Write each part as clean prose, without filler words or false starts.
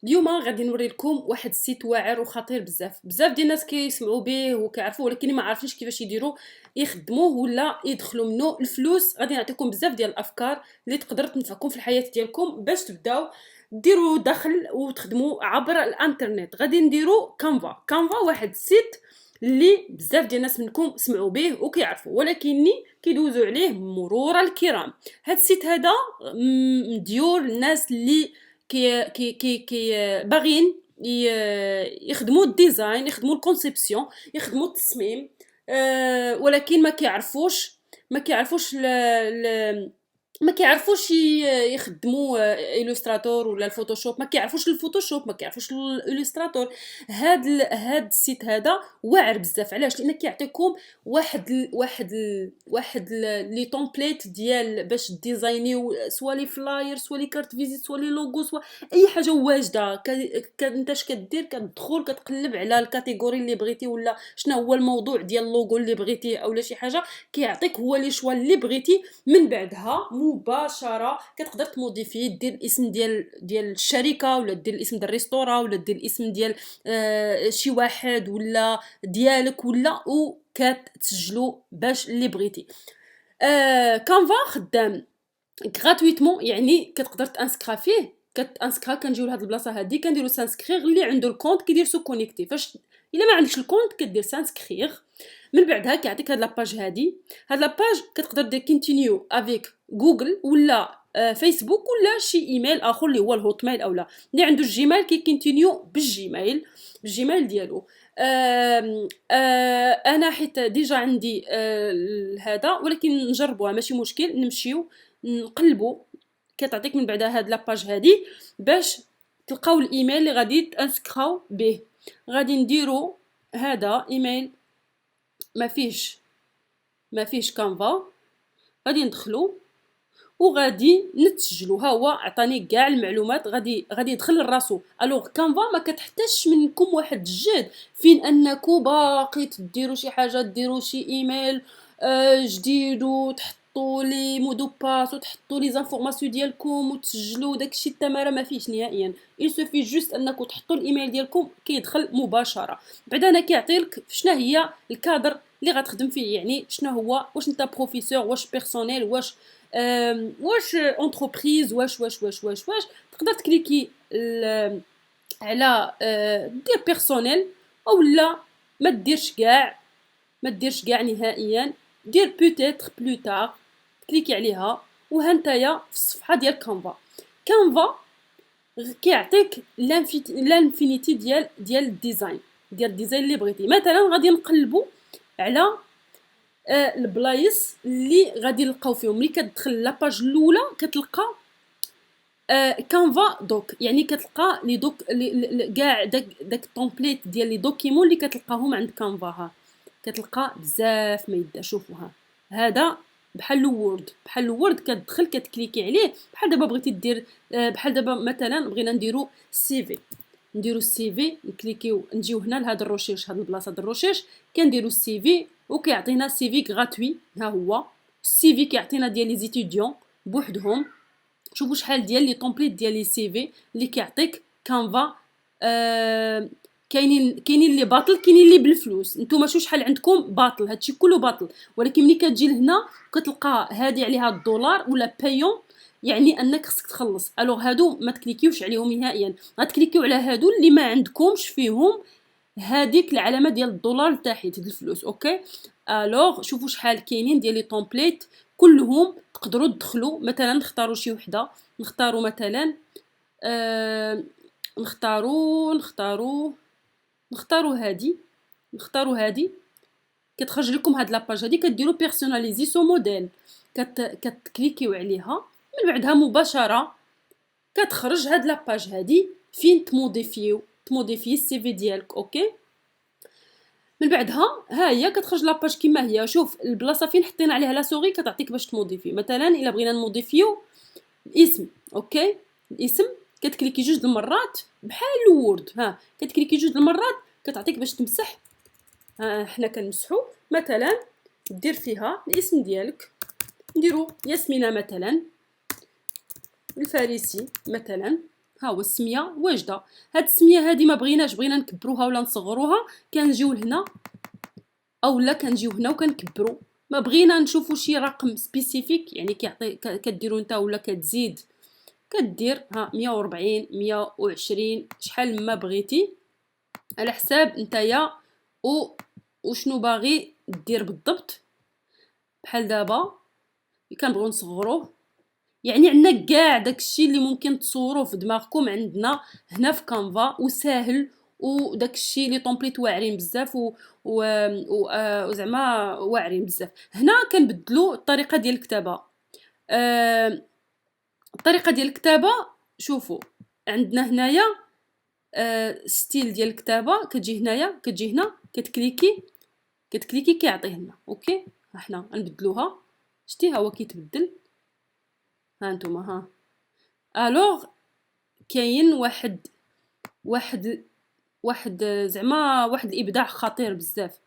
اليوم غادي نوري لكم واحد السيت واعر وخطير بزاف بزاف ديال الناس كيسمعوا به وكيعرفوه، ولكن ما عارفينش كيفاش يديروا يخدموه ولا يدخلوا منه الفلوس. غادي نعطيكم بزاف ديال الافكار اللي تقدر تنفعكم في الحياه ديالكم باش تبداو ديروا دخل وتخدموا عبر الانترنت. غادي نديروا كانفا واحد السيت اللي بزاف ديال الناس منكم سمعوا به وكيعرفوا، ولكني كيدوزوا عليه مرور الكرام. هاد السيت هذا مديور الناس اللي كي باغيين يخدموا الديزاين، يخدموا الكونسيبسيون، يخدموا التصميم، ولكن ما كيعرفوش ما كيعرفوش يخدموا إلوستراتور ولا الفوتوشوب، ما كيعرفوش الفوتوشوب، ما كيعرفوش الإلوستراتور. هاد السيت هذا واعر بزاف. علاش؟ لان كيعطيكم واحد لي تومبليت ديال باش ديزاينيو سوا لي فلاير، سوا لي كارت فيزيت، سوا لي لوغو، سوا اي حاجه واجده. انت اش كدير؟ كتدخل كتقلب على الكاتيجوري اللي بغيتي، ولا شنو هو الموضوع ديال اللوغو اللي بغيتيه اولا شي حاجه، كيعطيك هو لي شوا اللي بغيتي. من بعدها مباشره كتقدر تموديفي، دير الاسم ديال الشركه، ولا دير الاسم ديال الريستورا، ولا دير الاسم ديال شي واحد ولا ديالك، ولا وكتسجلوا باش اللي بغيتي. كانفا خدام غراتويتمون، يعني كتقدر تانسكرا فيه. كتانسكرا، كنجيو لهاد البلاصه هادي كنديروا سانسكريغ. اللي عنده الكونت كيدير سو كونيكتي. فاش الا ما عندكش الكونت كدير سانسكريغ. من بعدها كيعطيك هاد لاباج هادي. هاد لاباج كتقدر دير كونتينيو افيك جوجل ولا فيسبوك ولا شي ايميل اخر اللي هو الهوت ميل، اولا اللي عنده الجيميل كيكونتينيو بالجيميل ديالو. انا حيت ديجا عندي هذا، ولكن نجربوها ماشي مشكل. نمشيو نقلبوا، كتعطيك من بعد هاد لاباج هادي باش تلقاو الايميل اللي غادي تانسكراو به. غادي نديرو هذا ايميل ما فيش كانفا. غادي ندخلو وغادي نتسجلوا. ها هو عطاني كاع المعلومات. غادي يدخل لراسو. الوغ كانفا ما كتحتاجش منكم واحد الجهد فين انكم باقي تديروا شي حاجه، ديروا شي ايميل جديد وتحطوا لي مو دو باس وتحطوا لي زانفورماسيون ديالكم وتسجلوا داكشي التماره. ما فيش نهائيا. il suffit جوست انكم تحطوا الايميل ديالكم كيدخل مباشره. بعد انا كيعطيلك شنو هي الكادر اللي غتخدم فيه، يعني شنو هو، واش انت بروفيسور، واش بيرسونيل، واش اونتربريز، واش تقدر تكليكي على دير بيرسونيل، او لا ما ديرش كاع نهائيا. دير بوتيتر بلو تار، كليكي عليها وها نتايا في الصفحه ديال كانفا كيعطيك لانفينيتي ديال الديزاين اللي بغيتي. مثلا غادي نقلبوا على البلايص اللي غادي نلقاو فيهم. ملي كتدخل لاباج الاولى كتلقى كانفا دوك، يعني كتلقى لي دوك كاع داك التومبليت ديال لي دوكيمون اللي كتلقاهم عند كانفا. ها كتلقى بزاف ما يدا. شوفوها، هذا بحال الوورد كتدخل كتكليكي عليه. بحال دابا بغيتي دير بحال دابا مثلا بغينا نديرو السي في نكليكيو، نجيو هنا لهاد الروشيرش، هاد البلاصه ديال الروشيرش كنديرو السي في وكيعطينا سي في غراتوي. ها هو السي في كيعطينا ديال لي زيتيديون بوحدهم. شوفوا شحال ديال لي طومبليت ديال لي سي في اللي كيعطيك كانفا. كاينين اللي باطل، كاينين اللي بالفلوس. نتوما شو شحال عندكم باطل، هادشي كله باطل. ولكن ملي كتجي لهنا كتلقى هادي عليها الدولار ولا بايون، يعني انك خصك تخلص. الوغ هادو ما تكليكيوش عليهم نهائيا. غتكليكيو على هادو اللي ما عندكمش فيهم هذيك العلامه ديال الدولار لتحت ديال الفلوس. اوكي، الوغ شوفوا شحال كاينين ديال لي طومبليت كلهم تقدروا تدخلوا. مثلا نختاروا شي وحده، نختاروا مثلا نختاروا هادي. كتخرج لكم هاد لاباج هادي، كديروا بيرسوناليزي سو موديل، كتكليكيو عليها. من بعدها مباشره كتخرج هاد لاباج هادي فين تموديفي السي في ديالك. اوكي، من بعدها ها هي كتخرج لاباج كما هي. شوف البلاصه فين حطينا عليها لا سوري كتعطيك باش تموديفي. مثلا الا بغينا نموديفيو الاسم، اوكي، الاسم كتكليكي جوج المرات بحال الوورد. ها كتكليكي جوج المرات كتعطيك باش تمسح. حنا كنمسحو. مثلا دير فيها الاسم ديالك، نديرو ياسمينه مثلا الفارسي مثلا. ها هو السميه واجده. هاد السميه هادي ما بغيناش، بغينا نكبروها ولا نصغروها، كنجيو لهنا اولا كنجيو هنا وكنكبروا. ما بغينا نشوفوا شي رقم سبيسيفيك، يعني كيعطي كديروا نتا ولا كتزيد، كدير ها 140 120 شحال ما بغيتي على حساب نتايا وشنو باغي دير بالضبط. بحال دابا كنبغيو نصغروه، يعني عندنا كاع داكشي اللي ممكن تصوروه في دماغكم عندنا هنا في كانفا، وساهل، وداكشي لي طومبليت واعرين بزاف وزعما واعرين بزاف. هنا كنبدلوا الطريقه ديال الكتابه. الطريقه ديال الكتابه، شوفوا عندنا هنايا ستيل ديال الكتابه، كتجي هنايا، كتجي هنا، كتكليكي كيعطيه لنا. اوكي، ها حنا غنبدلوها، شتي ها هو كيتبدل، ها نتوما ها. الوغ كاين واحد زعما واحد الابداع خطير بزاف.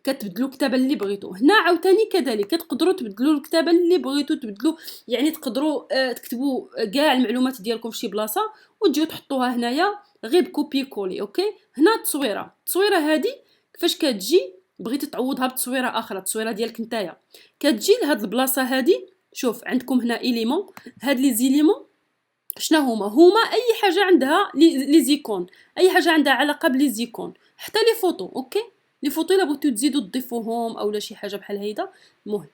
كتبدلوا الكتابه اللي بغيتو. هنا عاوتاني كذلك كتقدروا تبدلوا الكتابه اللي بغيتو تبدلوا، يعني تقدروا تكتبوا كاع المعلومات ديالكم في شي بلاصه وتجيو تحطوها هنايا غير بكوبي كولي. اوكي، هنا التصويره هذه كيفاش كتجي، بغيتي تعوضها بتصويره اخرى، التصويره ديالك نتايا، كتجي لهاد البلاصه هذه. شوف عندكم هنا إليمون، هاد لي زيليمون شنو هما اي حاجه عندها لي زيكون، اي حاجه عندها علاقه بلي زيكون، حتى لي فوتو. اوكي، لي فوتو الا بغيتو تزيدوا تضيفوهم اولا شي حاجه بحال هيدا، المهم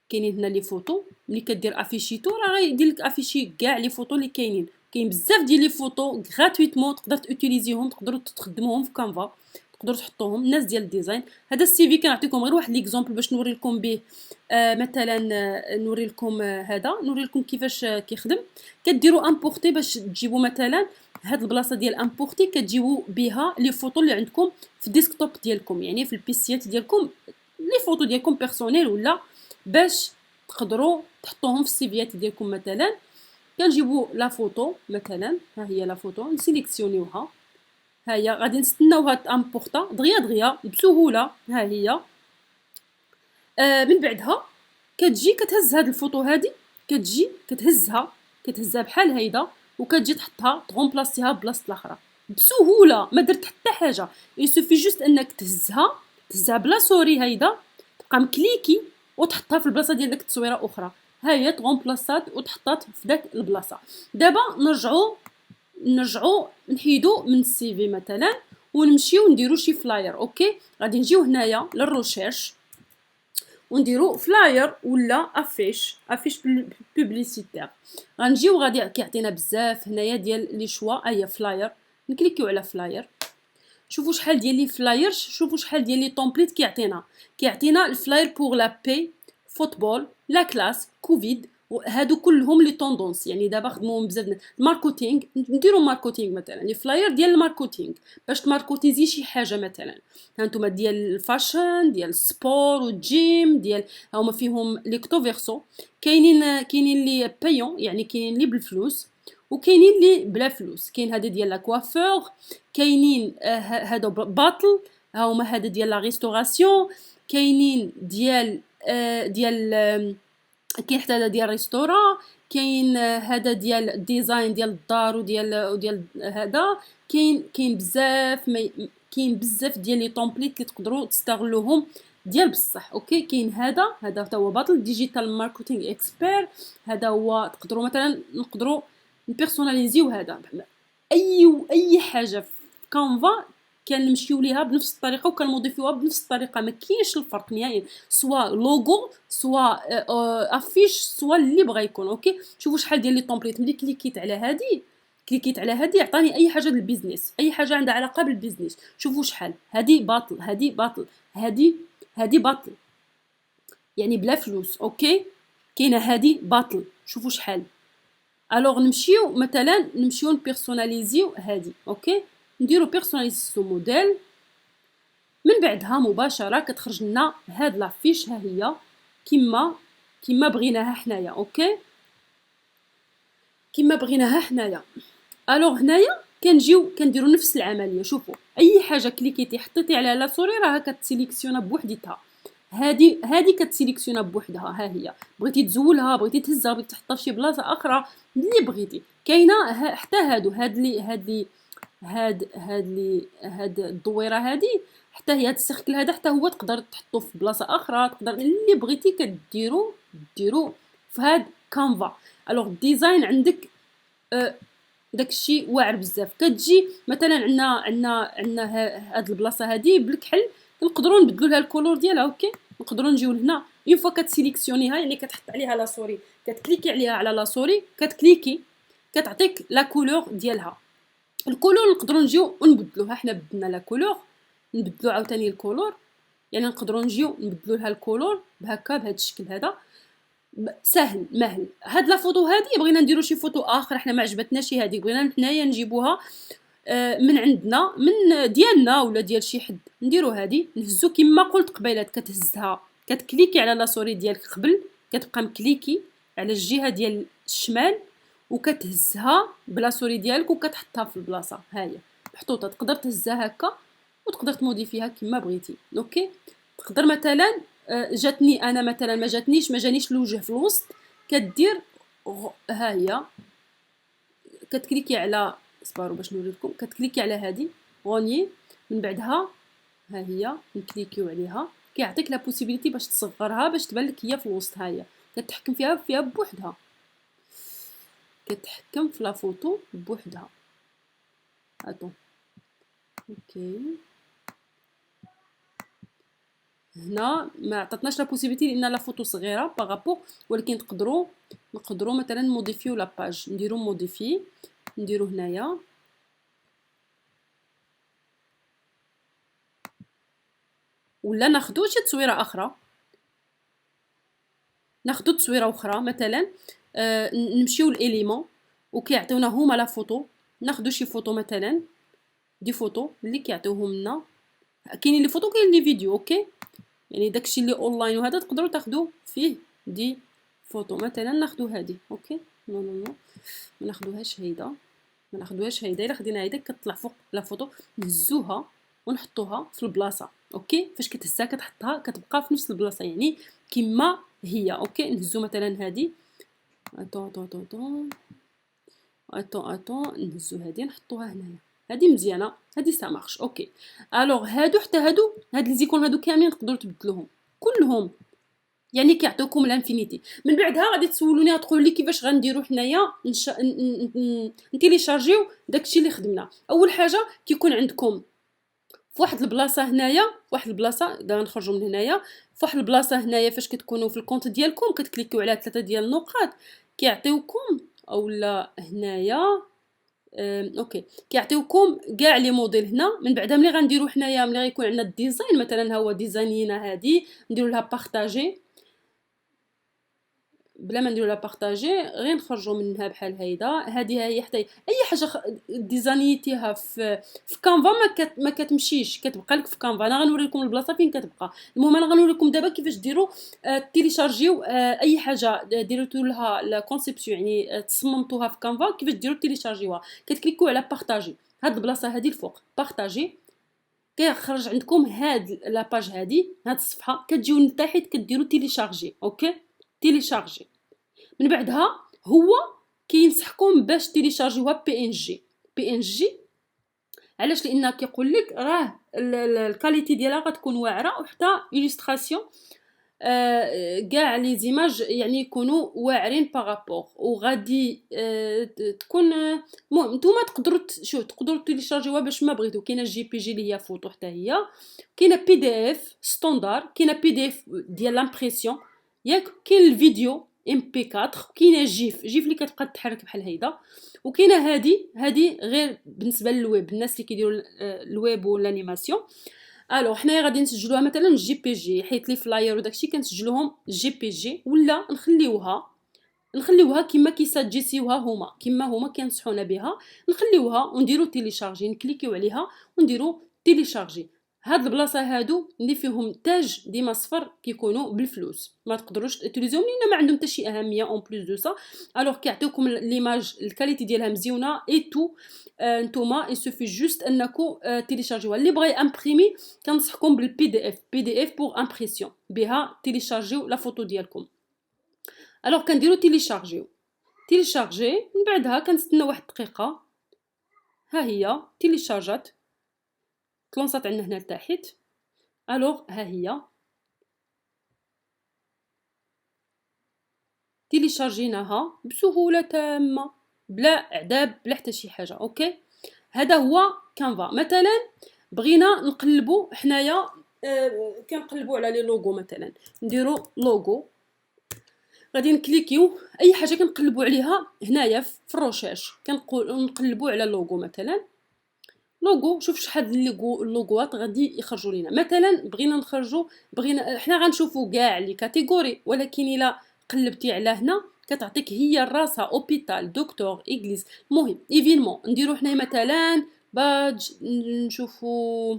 كاينين هنا لي فوتو. ملي كدير افيشيتو راه غيدير لك افيشي كاع لي فوتو اللي كاينين. كاين بزاف ديال لي فوتو غراتويتمون، تقدر توتيليزيهم، تقدروا تخدموهم في كانفا، تقدروا تحطوهم. الناس ديال الديزاين، هذا السي في كنعطيكم غير واحد ليكزامبل باش نوري لكم به. مثلا نوري لكم هذا، نوري لكم كيفاش كيخدم. كديروا امبورتي باش تجيبوا مثلا هاد البلاصه ديال امبورتي، كتجيبوا بها لي فوتو اللي عندكم في الديسكتوب ديالكم، يعني في البيسيات ديالكم، لي فوتو ديالكم بيرسونيل، ولا باش تقدروا تحطوهم في السيفيات ديالكم. مثلا كنجيبوا لا فوتو، مثلا ها هي لا فوتو، نسيليكسيونيوها، ها هي غادي نستناوها تامبورطا دغيا بسهوله. ها هي من بعدها كتجي كتهز هاد الفوتو هادي، كتجي كتهزها بحال هيدا، وكتجي تحطها تغومبلاسيها بلاصه الاخرى بسهوله. ما درت حتى حاجه، يسوفي جوست انك تهزها بلا سوري هيدا، تبقى مكليكي وتحطها في البلاصه ديال داك التصويره اخرى. ها هي تغومبلاصات وتحطات في داك البلاصه. دابا نرجعوا نحيدو من السي في مثلا، ونمشيو نديرو شي فلاير. اوكي، غادي نجيو هنايا للريشيرش ونديرو فلاير ولا افيش بوبليسيتير. غنجيو غادي كيعطينا بزاف هنايا ديال لي شوا. ايا فلاير، نكليكيو على فلاير، شوفوا شحال ديال لي فلايرز، شوفوا شحال ديال لي طومبليت كيعطينا الفلاير بوغ لا بي، فوتبول، لا كلاس، كوفيد، هادو كلهم لي طوندونس. يعني دابا خدموهم بزاف. ماركتينغ، نديرو ماركتينغ مثلا، لي فلاير ديال الماركتينغ باش تماركوتيزي شي حاجه مثلا. هانتوما ديال الفاشن، ديال السبور والجيم، ديال هما فيهم ليكتو فيرسو. كاينين لي بايون، يعني كاينين لي بالفلوس وكاينين لي بلا فلوس. كاين هذا ديال لا كوافور، كاينين هادو باطل، ها هما هذا ديال لا ريستوراسيون، كاينين ديال كاين حتى هذا ديال ريستوران، كاين هذا ديال الديزاين ديال الدار وديال هذا. كاين بزاف كاين بزاف ديال لي طومبليت اللي تقدروا تستغلوهم ديال بصح. اوكي، كاين هذا حتى هو باطل، ديجيتال ماركتينغ اكسبير. هذا هو تقدروا مثلا نقدروا نبيرسوناليزيو هذا اي حاجه في كانفا كنمشيو ليها بنفس الطريقه وكنموديفيوها بنفس الطريقه. ما كاينش الفرق نهائيا، سواء لوغو سواء افيش سواء اللي بغا يكون. اوكي، شوفوا شحال ديال لي طومبليت. ملي كليكيت على هذه عطاني اي حاجه للبيزنس، اي حاجه عندها علاقه بالبيزنس. شوفوا شحال هذه باطل، هذه باطل يعني بلا فلوس. اوكي، كاينه هذه باطل، شوفوا شحال. الوغ نمشيو مثلا نبيرسوناليزيو هذه. اوكي، نديرو بيرسوناليزاسيون موديل. من بعدها مباشره كتخرج لنا هاد لافيش، ها هي كيما بغيناها حنايا. اوكي، كيما بغيناها حنايا. الوغ هنايا كنديرو نفس العمليه. شوفوا اي حاجه كليكيتي حطيتي عليها لا سوري راها كتسيليكسيونا بوحديتها. هادي كتسيليكسيونا بوحدها. ها هي بغيتي تزولها، بغيتي تهزها، بغيتي تحطها في شي بلاصه اخرى اللي بغيتي. كاينه حتى هاد الدويره هادي، حتى هي هاد السيركل هذا حتى هو تقدر تحطو في بلاصه اخرى، تقدر اللي بغيتي ديرو في هاد كانفا. الوغ الديزاين عندك داكشي واعر بزاف. كتجي مثلا عندنا هاد البلاصه هادي بالكحل، نقدروا نبدلوا لها الكولور ديالها. اوكي، نقدروا نجيو لهنا اون فوا كتسيليكسيونيها، يعني كتحط عليها لا سوري، كتكليكي عليها على لا سوري، كتكليكي كتعطيك لا كولور ديالها. الكولور نقدروا نجيو ونبدلوها. حنا بدلنا لا كولور، نبدلو عاوتاني الكولور، يعني نقدروا نجيو نبدلو لها الكولور بهكا بهذا الشكل هذا. سهل مهل. هاد لا فوتو هادي بغينا نديرو شي فوتو اخر، حنا ما عجبتناش هادي، بغينا حنايا نجيبوها من عندنا، من ديالنا ولا ديال شي حد، نديرو هادي نهزو كما قلت قبيلات. كتهزها، كتكليكي على لا سوري ديالك قبل، كتبقى مكليكي على الجهه ديال الشمال وكتهزها بلا سوري ديالك وكتحطها في البلاصه. ها هي محطوطه، تقدر تهزها هكا وتقدر تموديفيها كما بغيتي. اوكي، تقدر مثلا جاتني انا مثلا، ما جانيش الوجه في الوسط، كدير ها هي كتكليكي على صبارو باش نوريكم، كتكليكي على هذه غوني، من بعدها ها هي نكليكيو عليها، كيعطيك لا بوسيبيليتي باش تصغرها باش تبان لك هي في الوسط. ها هي كتحكم فيها بوحدها، كتحكم في لا فوتو بوحدها. اتو اوكي، هنا ما عطاتناش لا بوسيبيليتي لان لا فوتو صغيره باغابور، ولكن نقدروا مثلا نموديفيو لا باج، نديرو موديفي، نديرو هنايا ولا ناخدو شي تصويره اخرى، ناخدو تصويره اخرى مثلا نمشيو لاليمون وكيعطيونا هما لا فوتو، ناخدو شي فوتو مثلا، دي فوتو اللي كيعطيوهم لنا، كاينين لي فوتو كاين لي فيديو. اوكي، يعني داكشي اللي اونلاين وهذا تقدروا تاخدو فيه دي فوتو. مثلا ناخدو هادي. اوكي، نو نو نو ما ناخدوهاش هيدا، ما ناخدوهاش هيدا. الا خدينا هيدا كتطلع فوق لا فوتو، نهزوها ونحطوها في البلاصه. اوكي، فاش كتهزها كتحطها كتبقى في نفس البلاصه يعني كما هي. اوكي، نهزو مثلا هادي، اتو نهزو هادي نحطوها هنايا، هادي مزيانه، هادي سا مارش. اوكي، الوغ هادو حتى هاد لي زيكون هادو كاملين تقدروا تبدلوهم كلهم، يعني كيعطيوكم لانفينيتي. من بعدها غادي تسولوني تقولوا لي كيفاش غنديروا حنايا نتيليشارجيو داكشي اللي خدمنا. اول حاجه كيكون عندكم فواحد البلاصه هنايا، واحد البلاصه دابا نخرجوا من هنايا، فواحد البلاصه هنايا فاش كتكونوا في الكونت ديالكم كتكليكيو على 3 ديال النقاط، كيعطيوكم اولا هنايا اوكي كيعطيوكم كاع لي موديل هنا. من بعدا ملي غنديروا حنايا، ملي غيكون عندنا الديزاين مثلا، ها هو ديزاينينا هادي، نديروا لها بارطاجي بلا ما نديرو لا بارطاجي، غير نخرجوا منها بحال هيدا. هذه هي حتى اي حاجه ديزاينيتيها في كانفا ما كتمشيش، كتبقى لك في كانفا. انا غنوريكم البلاصه فين كتبقى. المهم انا غنوريكم دابا كيفاش ديروا تيليشارجيو اي حاجه ديرتو لها لا كونسيبسيون، يعني تصممتوها في كانفا، كيفاش ديروا تيليشارجيوها. كتكليكوا على بارطاجي، هاد البلاصه هذه الفوق بارطاجي، كيخرج عندكم هاد لاباج هادي، هاد الصفحه، كتجيو لتحت كديروا تيليشارجي. اوكي، تيليشارجي. من بعدها هو كينصحكم باش تيليشارجيوها بي ان جي. بي ان جي علاش؟ لان كيقول لك راه الكاليتي ديالها غتكون واعره، وحتى ايلستراسيون كاع لي زيماج يعني يكونوا واعرين بارابور، وغادي تكون المهم نتوما تقدروا تقدروا تيليشارجيوها باش ما بغيتو. كاينه جي بي جي اللي هي فوتو حتى هي، كاينه بي دي اف ستاندار، كاينه بي دي اف ديال لامبريسيون ياك، كاين الفيديو ام بي 4، كاينه جيف اللي كتبقى تتحرك بحال هيدا، وكاينه هادي غير بالنسبه للويب، الناس اللي كيديروا الويب والانيماسيون. الو حنايا غادي نسجلوها مثلا جي بي جي، حيت لي فلاير وداكشي كنسجلوهم جي بي جي، ولا نخليوها كما كيساجيسيوها هما، كما هما كينصحونا بها، نخليوها ونديرو تيليشارجي، نكليكيو عليها ونديرو تيليشارجي. هاد البلاصه هادو اللي فيهم تاج ديما صفر كيكونوا بالفلوس، ما تقدروش تيليزيهم لان ما عندهم حتى شي اهميه اون بليس دو سا. الوغ كيعطيوكم ليماج الكاليتي ديالها مزيونه اي تو. نتوما يسوفي جوست انكم تيليشارجيوها. اللي بغى امبريمي كنصحكم بالبي دي اف، بي دي اف بوغ امبريسيون، بها تيليشارجيو لا فوتو ديالكم. الوغ كنديرو تيليشارجيو، تيليشارجي من بعدها كنستنى واحد الدقيقه. ها هي تيليشارجات، تلونصات عندنا هنا لتحت. الوغ ها هي تيليشارجيناها بسهوله تامه، بلا اعداب بلا حتى شي حاجه. اوكي، هذا هو كانفا. مثلا بغينا نقلبوا حنايا كنقلبوا على لي لوغو، مثلا نديروا لوغو، غادي نكليكيو اي حاجه كنقلبوا عليها هنايا في الروشيرش، نقلبوا على لوغو. مثلا لوغو، شوف شحال اللوغوات غادي يخرجوا لينا. مثلا بغينا نخرجوا، بغينا حنا غنشوفوا كاع لي كاتيجوري، ولكن الا قلبتي على هنا كتعطيك هي راسها اوبيتال، دكتور، ايغليز. المهم ايفينمون نديرو حنا مثلا باج، نشوفوا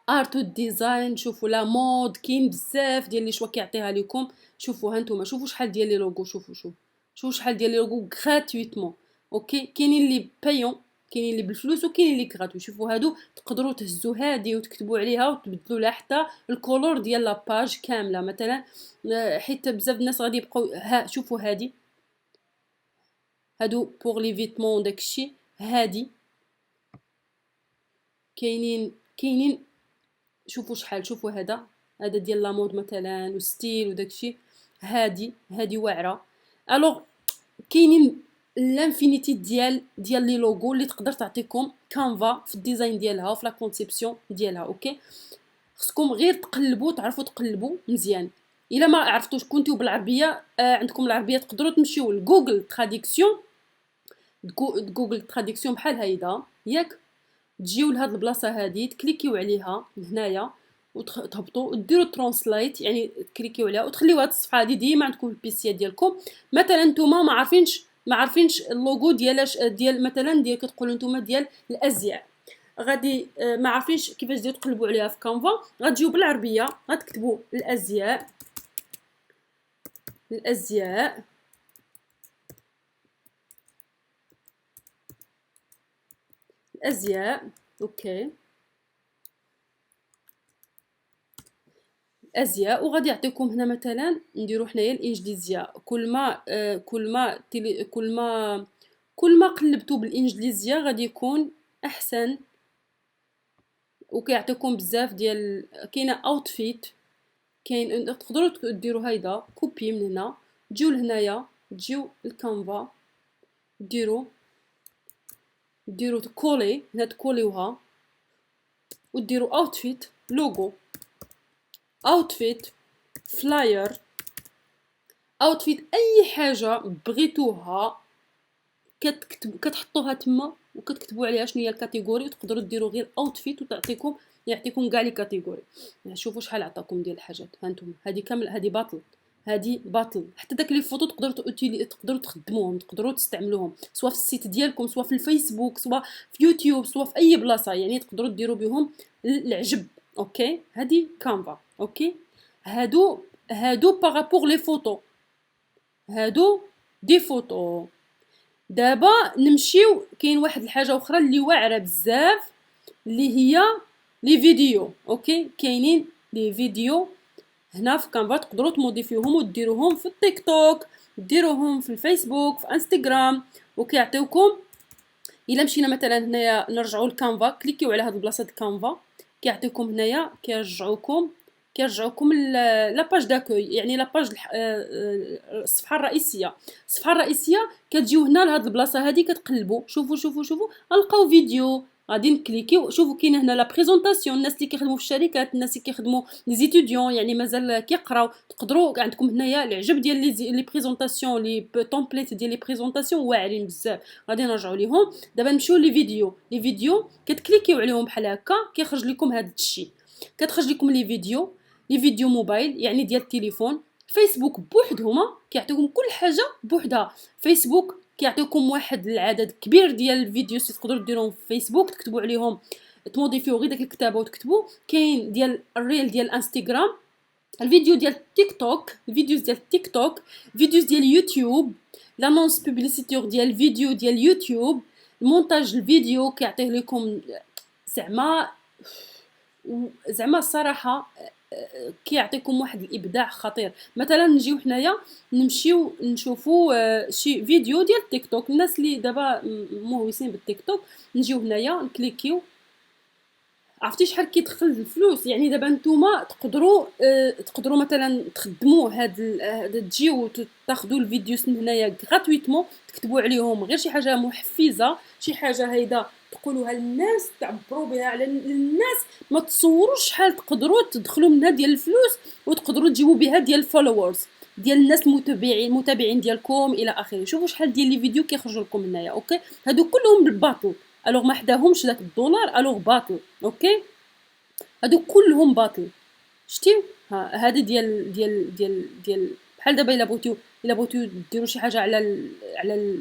ارت ديزاين، نشوفوا لا مود، كاين بزاف ديال لي شوا كيعطيها لكم. شوفوا ها نتوما، شوفوا شحال ديال لي لوغو، شوفوا شحال ديال لي لوغو غراتويتمون. اوكي، كاينين لي بايون، كاينين اللي بالفلوس وكاينين اللي غراتوي. شوفوا هادو تقدروا تهزوا هادي وتكتبوا عليها وتبدلوا لها حتى الكولور ديال لاباج كامله. مثلا حيت بزاف الناس غادي يبقاو شوفوا هادي، هادو بوغ لي فيتمون داكشي. هادي كاينين شوفوا شحال، شوفوا هذا ديال لا مود مثلا وستيل وداكشي. هادي واعره. الوغ كاينين لانفينيتي ديال لي لوغو اللي تقدر تعطيكم كانفا في الديزاين ديالها وفي لا كونسيبسيون ديالها. اوكي، خصكم غير تقلبوا، تعرفوا تقلبوا مزيان. الا ما عرفتوش كنتو بالعربيه، عندكم العربيه تقدروا تمشيو لجوجل تراديكسيون. جوجل تراديكسيون بحال هيدا ياك، تجيو لهاد البلاصه هادي تكليكيو عليها هنايا وتهبطوا وديروا ترانسلايت، يعني تكليكيو عليها وتخليو هاد الصفحه هادي ديما عندكم في البيسيات ديالكم. مثلا نتوما ما عارفينش اللوغو ديال مثلا ديال كتقولوا نتوما ديال الازياء، غادي ما عارفينش كيفاش ديروا تقلبوا عليها في كانفا، غتجيو بالعربيه غتكتبوا الازياء، الازياء، الازياء. اوكي، ازياء. وغادي يعطيكم هنا مثلا نديرو حنايا الانجليزيه. كل ما قلبتو بالانجليزيه غادي يكون احسن. وكيعطيكم بزاف ديال، كاينه اوتفيت، كاين تقدروا ديروا هيدا كوبي من هنا، تجيو لهنايا، تجيو الكانفا، ديروا كولي هنا، تكوليوها وديروا اوتفيت، لوغو، اوتفيت، فلاير، اوتفيت، اي حاجه بغيتوها كتحطوها تما وكتكتبوا عليها شنو هي الكاتيجوري، وتقدروا ديروا غير اوتفيت وتعطيكم، يعطيكم كاع لي كاتيجوري. شوفوا شحال عطاكم ديال الحاجات. هانتوما هذه كامل، هذه باطل. حتى داك لي فوتو تقدروا تخدموهم، تقدروا تستعملوهم سواء في السيت ديالكم، سواء في الفيسبوك، سواء في يوتيوب، سواء في اي بلاصه، يعني تقدروا ديروا بهم العجب. اوكي، هذه كانفا. اوكي، هادو بارابور لي فوتو، هادو دي فوتو. دابا نمشيو، كاين واحد الحاجه اخرى اللي واعره بزاف اللي هي لي فيديو. اوكي، كاينين لي فيديو هنا في كانفا، تقدروا تموديفيوهم وديروهم في التيك توك، ديروهم في الفيسبوك، في انستغرام، وكيعطيوكم. الا مشينا مثلا هنايا نرجعوا لكانفا، كليكيو على هاد البلاصه د كانفا، كيعطيكم هنايا كيرجعوكم لاباج داكوي، يعني لاباج الصفحه الرئيسيه. الصفحه الرئيسيه كتجيو هنا لهاد البلاصه هادي، كتقلبوا. شوفوا لقاو فيديو، غادي نكليكيو. شوفوا كاين هنا لا بريزونطاسيون، الناس اللي كيخدموا في الشركات، الناس اللي كيخدموا لي زيتوديون، يعني مازال كيقراو، تقدروا عندكم هنايا العجب ديال لي بريزونطاسيون، لي تومبليت ديال لي بريزونطاسيون واعرين بزاف. غادي نرجعوا ليهم. دابا نمشيو لي فيديو كتكليكيو عليهم بحال هكا، كيخرج لكم هذا الشيء، كتخرج لكم لي فيديو موبايل، يعني ديال التليفون. فيسبوك بوحدهما كيعطيوكم كل حاجه بوحدها. فيسبوك كيعطيوكم واحد العدد كبير ديال الفيديوز تقدروا ديروهم في فيسبوك، تكتبوا عليهم تموديفيو غير داك الكتابه وتكتبوا. كاين ديال الريل ديال انستغرام، الفيديو ديال تيك توك، الفيديوز ديال تيك توك، فيديوز ديال يوتيوب، لانونس بوبليسيتور ديال الفيديو ديال يوتيوب، المونتاج الفيديو كيعطيه لكم زعما الصراحه كيعطيكم واحد الابداع خطير. مثلا نجيو حنايا نمشيو نشوفوا شي فيديو ديال تيك توك، الناس اللي دابا مهوسين بالتيك توك نجيو هنايا نكليكيو. عرفتي شحال كيدخل الفلوس؟ يعني دابا نتوما تقدروا مثلا تخدموا تجيو تاخذوا الفيديوز من هنايا غراتويتمون، تكتبوا عليهم غير شي حاجه محفزه، شي حاجه هيدا تقولوها للناس، تعبروا بها على الناس. ما تصوروش شحال تقدروا تدخلوا منها ديال الفلوس وتقدروا تجيبوا بها ديال الفولورز ديال الناس المتابعين ديالكم الى اخره. شوفوا شحال ديال لي فيديو كيخرجوا لكم هنايا. اوكي، هادو كلهم بالباطل، الوغ ما حداهمش داك الدولار، الوغ باطل. اوكي، هادو كلهم باطل. شتيو؟ ها هادي ديال بحال دابا الا بغيتو ديروا شي حاجه على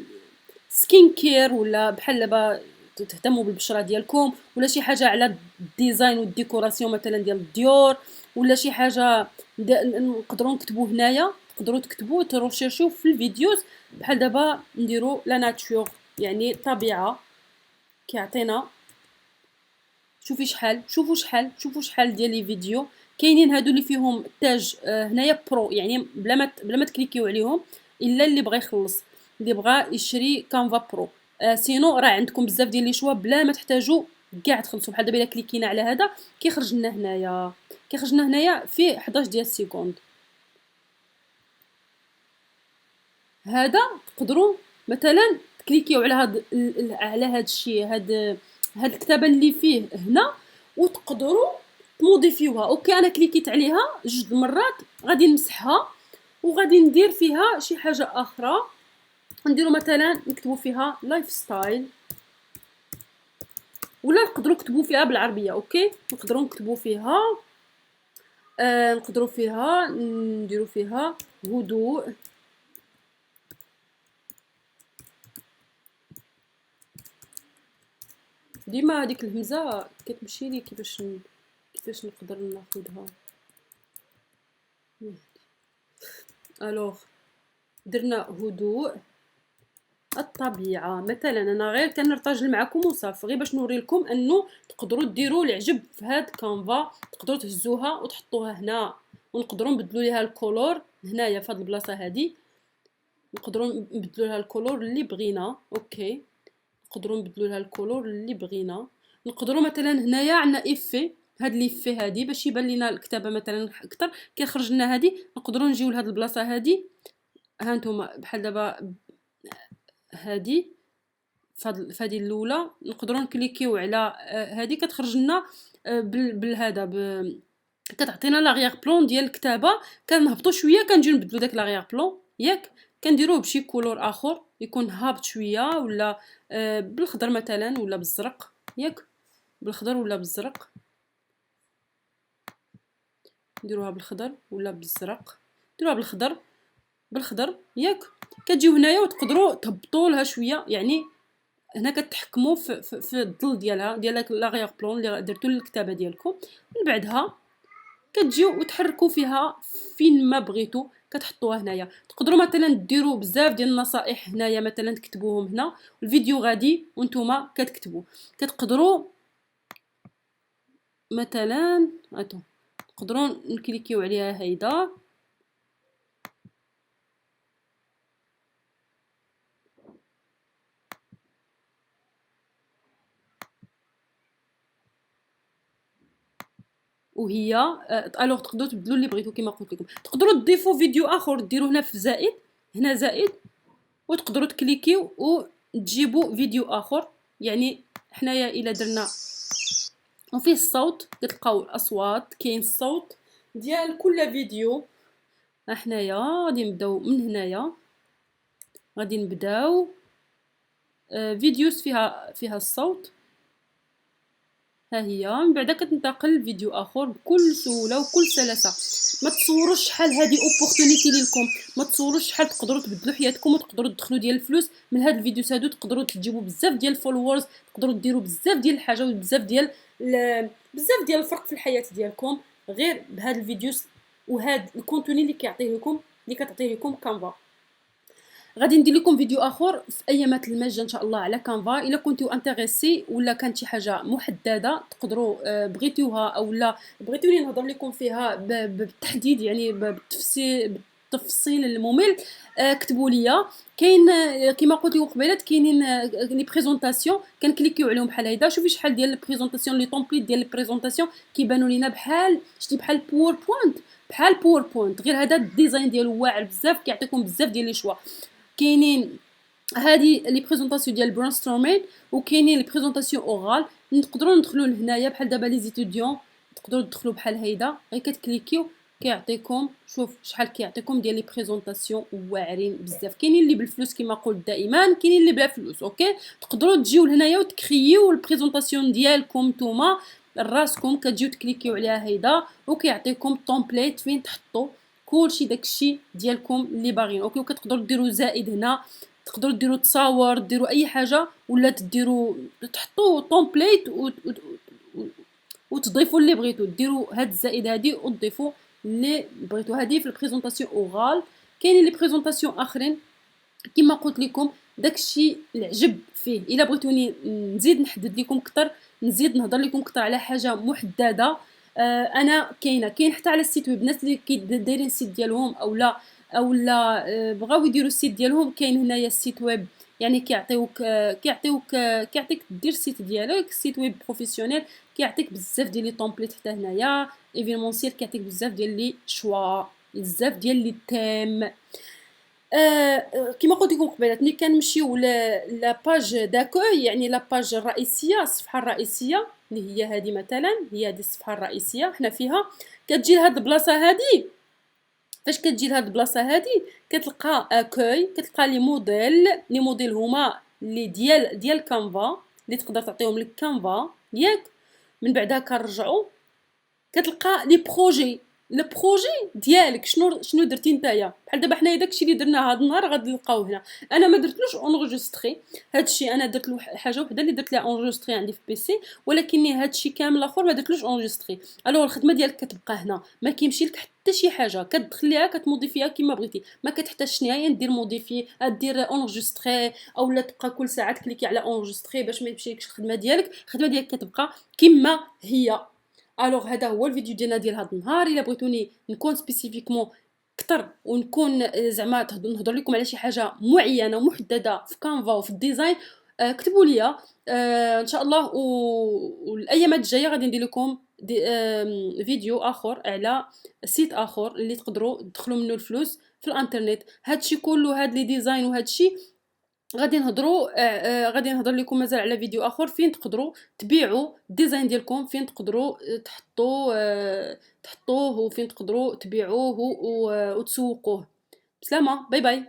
السكين كير، ولا بحال دابا تهتموا بالبشره ديالكم، ولا شي حاجه على الديزاين والديكوراسيون مثلا ديال الديور، ولا شي حاجه نقدروا نكتبوا هنايا، تقدروا تكتبوا تروشيرشيو في الفيديوز. بحال دابا نديروا لا ناتور، يعني الطبيعه، كيعطينا شوفوا شحال ديال لي فيديو كاينين. هادو اللي فيهم تاج هنايا برو، يعني بلا ما تكليكيو عليهم، الا اللي بغى يخلص، اللي بغى يشري كانفا برو. سينو راه عندكم بزاف ديال لي شوا بلا ما تحتاجوا كاع تخلصوا. بحال دابا الا كليكينا على هذا كيخرج لنا هنايا فيه 11 ديال السكوند. هذا تقدروا مثلا تكليكيو على هاد الشيء، هاد الكتابه اللي فيه هنا، وتقدروا تموديفيوها. اوكي، انا كليكيت عليها جوج المرات، غادي نمسحها وغادي ندير فيها شي حاجه اخرى. نديروا مثلا نكتبوا فيها لايف ستايل، ولا نقدروا نكتبوا فيها بالعربيه. اوكي، نقدروا نكتبوا فيها نديروا فيها هدوء. ديما هذيك الهمزه كتمشي لي كيفاش نقدر ناخذها. الوغ درنا هدوء الطبيعه مثلا. انا غير كنرتجل معكم وصافي، غير باش نوري لكم انه تقدروا ديروا العجب في هاد كانفا. تقدروا تهزوها وتحطوها هنا، ونقدروا نبدلوا ليها الكولور هنايا في هاد البلاصه هادي، نقدروا نبدلوا لها الكولور اللي بغينا. اوكي، نقدروا نبدلوا لها الكولور اللي بغينا. نقدروا مثلا هنايا عندنا ايفي، هاد ليفي هادي باش يبان لينا الكتابه مثلا اكثر كيخرج لنا هادي. نقدروا نجيو لهاد البلاصه هادي، ها نتوما بحال دابا هادي فهادي الاولى، نقدروا نكليكيو على هادي كتخرج لنا بالهذا كتعطينا لاغيير بلون ديال الكتابه. كنهبطوا شويه كنجيو نبدلوا داك لاغيير بلون، ياك كنديروه بشي كولور اخر يكون هابط شويه، ولا بالخضر مثلا ولا بالزرق، ياك بالخضر ولا بالزرق. نديروها بالخضر ولا بالزرق، نديروها بالخضر ياك. كتجيو هنايا وتقدروا تهبطوا لها شويه، يعني هنا كتحكموا في الظل ديالها ديال لاغيير بلون اللي درتو للكتابه ديالكم. من بعدها كتجيو وتحركوا فيها فين ما بغيتو، كتحطوها هنايا. تقدروا مثلا ديروا بزاف ديال النصائح هنايا، مثلا تكتبوهم هنا، الفيديو غادي وانتوما كتكتبوا. كتقدروا مثلا نقدروا نكليكيو عليها هيدا، وهي الوغ تقدروا تبدلوا اللي بغيتو كما قلت لكم. تقدروا تضيفوا فيديو اخر ديروا هنا في زائد، هنا زائد، وتقدروا تكليكيو وتجيبوا فيديو اخر. يعني حنايا الا درنا وفيه الصوت كتلقاو الاصوات، كاين الصوت ديال كل فيديو. حنايا غادي نبداو من هنايا، غادي نبداو فيديوز فيها الصوت. ها هي من بعد كتنتقل لفيديو اخر بكل سهوله وكل سلاسه. ما تصوروش شحال هذه اوبورتونيتي ليكم، ما تصوروش شحال تقدروا تبدلوا حياتكم وتقدروا تدخلوا ديال الفلوس من هاد الفيديوز هادو، تقدروا تجيبوا بزاف ديال الفولورز، تقدروا ديروا بزاف ديال الحاجه وبزاف ديال بزاف ديال الفرق في الحياه ديالكم غير بهاد الفيديوز وهاد الكونتوني اللي كيعطيه لكم، اللي كتعطيه لكم كانفا. غادي ندير لكم فيديو اخر في ايامات المجة ان شاء الله على كانفا. الا كنتو انتريسي ولا كانت شي حاجه محدده تقدروا بغيتوها او لا بغيتوني نهضر لكم فيها بالتحديد، يعني بالتفصيل الممل، كتبوا لي. كاين كما قلت لكم قبيله كاينين لي بريزونطاسيون كنكليكيو عليهم بحال هيدا. شوفي شحال ديال البريزونطاسيون لي طومبليت ديال البريزونطاسيون كيبانوا لينا بحال شتي بحال باوربوينت، بحال باوربوينت، غير هذا الديزاين ديالو واعر بزاف كيعطيكم بزاف ديال لي شوا. كاينين هادي لي بريزونطاسيون ديال البرينستورمين وكاينين لي بريزونطاسيون اورال. نقدروا ندخلوا لهنايا بحال دابا لي زيتوديون تقدروا تدخلوا بحال هيدا، غير كتكليكيو كيعطيكم. شوف شحال كيعطيكم ديال لي بريزونطاسيون واعرين بزاف. كاينين اللي بالفلوس كما قلت دائما، كاينين اللي بلا فلوس. اوكي تقدروا تجيو لهنايا وتكرييو البريزونطاسيون ديالكم نتوما راسكم، كتجيو تكليكيو عليها هيدا وكيعطيكم طومبليت فين تحطوا كلشي داكشي ديالكم اللي باغيين. اوكي وكتقدروا ديروا زائد هنا، تقدروا ديروا تصاور، ديروا اي حاجه، ولا تديروا تحطوا طومبليت وتضيفوا اللي بغيتوا. ديروا هاد الزائد هادي وتضيفوا اللي بغيتوا. هادي في البريزونطاسيون اورال. كاينين لي بريزونطاسيون اخرين كما قلت لكم داكشي العجب فيه. الا بغيتوني نزيد نحدد لكم اكثر، نزيد نهضر لكم اكثر على حاجه محدده، انا كاين حتى على السيت ويب. الناس اللي دايرين السيت ديالهم او لا بغاو يديروا السيت ديالهم، كاين هنايا السيت ويب. يعني كيعطيك دير السيت ديالك، سيت ويب بروفيسيونيل. كيعطيك بزاف ديال لي طومبليت حتى هنايا. ايفينمونسيال كيعطيك بزاف ديال لي شوا، بزاف ديال لي تيم. كما قلت لكم قبيله ملي كنمشيو لا باج داكوي، يعني لا باج الرئيسيه، الصفحه الرئيسيه اللي هي هذه مثلا، هي هذه الصفحه الرئيسيه حنا فيها. كتجي لهاد البلاصه هذه، فاش كتجي لهاد البلاصه هذه كتلقى اكوي، كتلقى لي موديل هما اللي ديال كانفا اللي تقدر تعطيهم لك كانفا ياك. من بعدها كنرجعوا كتلقى لي بروجي، لو بروجي ديالك شنو درتي نتايا. بحال دابا حنايا داكشي اللي درنا هاد النهار غادي نلقاوه هنا. انا ما درتلوش اونغيستري هادشي، انا درت له حاجه وحده اللي درت لها اونغيستري عندي في بيسي، ولكني هادشي كامل الاخر ما درتلوش اونغيستري. الوغ الخدمه ديالك كتبقى هنا، ما كيمشي لك حتى شي حاجه. كتدخليها كتموديفيها كما بغيتي، ما كتحتاجش نهائيا دير موديفي دير اونغيستري او لا تبقى كل ساعه تكليكي على اونغيستري باش ما يمشيلكش الخدمه ديالك. الخدمه ديالك كتبقى كما هي. الوغ هذا هو الفيديو ديالنا ديال هذا النهار. الا بغيتوني نكون سبيسيفيكمون اكثر ونكون زعما نهضر لكم على شي حاجه معينه ومحدده في كانفا وفي الديزاين، كتبوا لي ان شاء الله. والايامات الجايه غادي ندير لكم فيديو اخر على سيت اخر اللي تقدروا تدخلوا منه الفلوس في الانترنت. هادشي كله هاد لي ديزاين وهادشي غادي غادي نهضر لكم مازال على فيديو اخر فين تقدروا تبيعوا الديزاين ديالكم، فين تقدروا تحطوه وفين تقدروا تبيعوه وتسوقوه. بسلامه، باي باي.